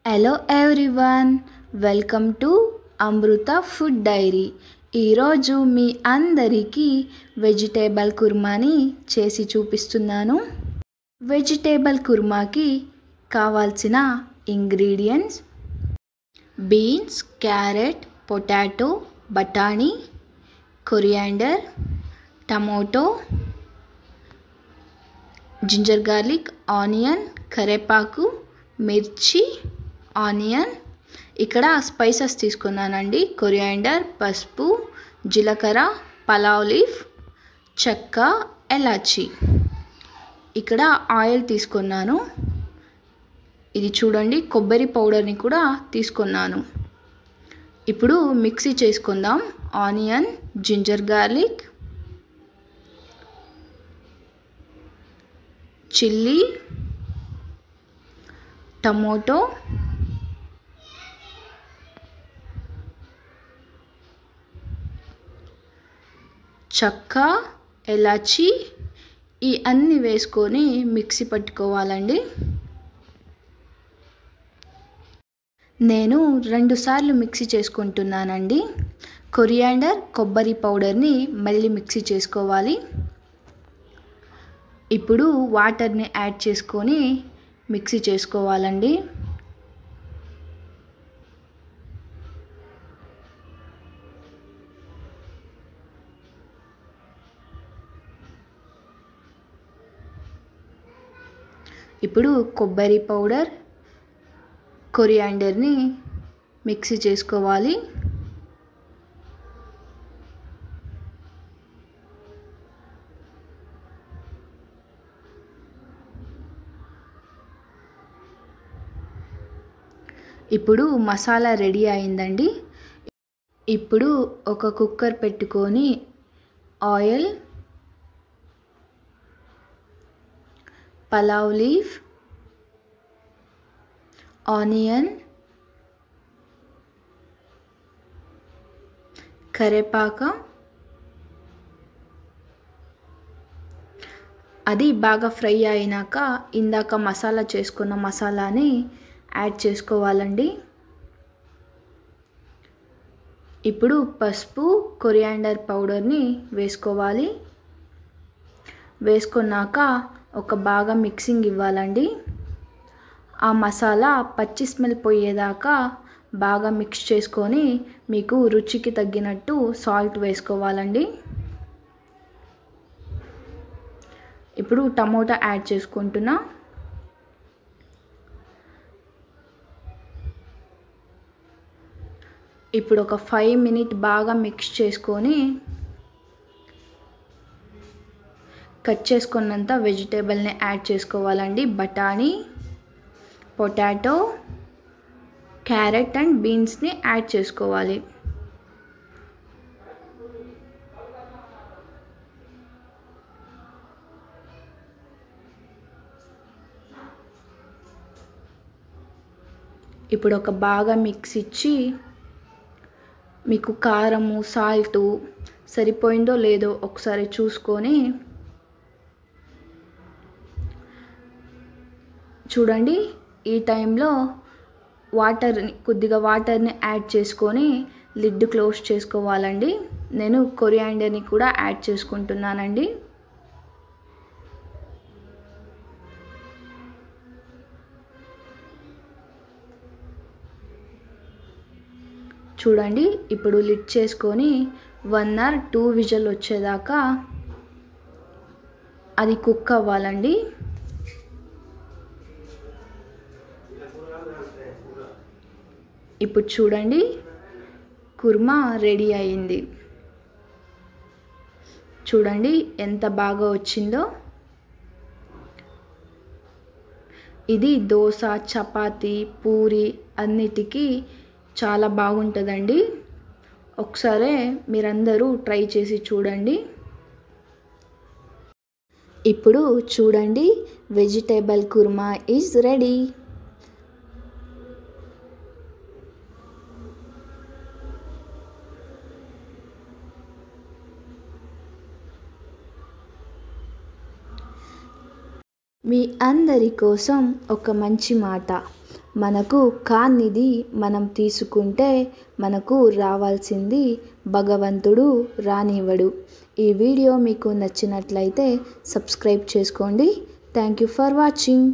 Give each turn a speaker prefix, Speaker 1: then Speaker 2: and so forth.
Speaker 1: Hello everyone, welcome to Amrutha food diary. ఈరోజు మీ అందరికీ వెజిటేబుల్ కుర్మాని చేసి చూపిస్తున్నాను. వెజిటేబుల్ కుర్మాకి కావాల్సిన ఇంగ్రీడియంట్స్: బీన్స్, క్యారెట్, పొటాటో, బఠానీ, coriander, tomato, ginger garlic, onion, కరివేపాకు, మిర్చి, ఆనియన్. ఇక్కడ స్పైసెస్ తీసుకున్నానండి: కొరియాండర్, పసుపు, జీలకర్ర, పలావ్ లీఫ్, చెక్క, ఎలాచి. ఇక్కడ ఆయిల్ తీసుకున్నాను. ఇది చూడండి, కొబ్బరి పౌడర్ని కూడా తీసుకున్నాను. ఇప్పుడు మిక్సీ చేసుకుందాం. Onion, ginger garlic, chilli, tomato, చెక్క, ఎలాచి ఈ అన్నీ వేసుకొని మిక్సీ పట్టుకోవాలండి. నేను 2 సార్లు మిక్సీ చేసుకుంటున్నానండి. కొరియాండర్, కొబ్బరి పౌడర్ని మళ్ళీ మిక్సీ చేసుకోవాలి. ఇప్పుడు వాటర్ని యాడ్ చేసుకొని మిక్సీ చేసుకోవాలండి. ఇప్పుడు కొబ్బరి పౌడర్, కొరియాండర్ని మిక్సీ చేసుకోవాలి. ఇప్పుడు మసాలా రెడీ అయిందండి. ఇప్పుడు ఒక కుక్కర్ పెట్టుకొని ఆయిల్, పలావ్ లీఫ్, ఆనియన్, కరివేపాకు అది బాగా ఫ్రై అయినాక ఇందాక మసాలా చేసుకున్న మసాలాని యాడ్ చేసుకోవాలండి. ఇప్పుడు పసుపు, కొరియాండర్ పౌడర్ని వేసుకోవాలి. వేసుకున్నాక ఒక బాగా మిక్సింగ్ ఇవ్వాలండి. ఆ మసాలా పచ్చి స్మెల్ పోయేదాకా బాగా మిక్స్ చేసుకొని మీకు రుచికి తగ్గినట్టు సాల్ట్ వేసుకోవాలండి. ఇప్పుడు టమోటా యాడ్ చేసుకుంటున్నా. ఇప్పుడు ఒక 5 మినిట్స్ బాగా మిక్స్ చేసుకొని కట్ చేసుకున్నంత వెజిటేబుల్ని యాడ్ చేసుకోవాలండి. బఠానీ, పొటాటో, క్యారెట్ అండ్ బీన్స్ని యాడ్ చేసుకోవాలి. ఇప్పుడు ఒక బాగా మిక్స్ ఇచ్చి మీకు కారము, సాల్టు సరిపోయిందో లేదో ఒకసారి చూసుకొని చూడండి. ఈ టైంలో కొద్దిగా వాటర్ని యాడ్ చేసుకొని లిడ్ క్లోజ్ చేసుకోవాలండి. నేను కొరియాండర్ని కూడా యాడ్ చేసుకుంటున్నానండి. చూడండి, ఇప్పుడు లిడ్ చేసుకొని 1 or 2 విజిల్ వచ్చేదాకా అది కుక్ అవ్వాలండి. ఇప్పుడు చూడండి, కుర్మా రెడీ అయింది. చూడండి ఎంత బాగా వచ్చిందో. ఇది దోశ, చపాతీ, పూరి అన్నిటికీ చాలా బాగుంటుందండి. ఒకసారి మీరందరూ ట్రై చేసి చూడండి. ఇప్పుడు చూడండి, వెజిటేబుల్ కుర్మా ఈజ్ రెడీ. మీ అందరి కోసం ఒక మంచి మాట. మనకు కానిది మనం తీసుకుంటే మనకు రావాల్సింది భగవంతుడు రానివ్వడు. ఈ వీడియో మీకు నచ్చినట్లయితే సబ్స్క్రైబ్ చేసుకోండి. Thank you for watching.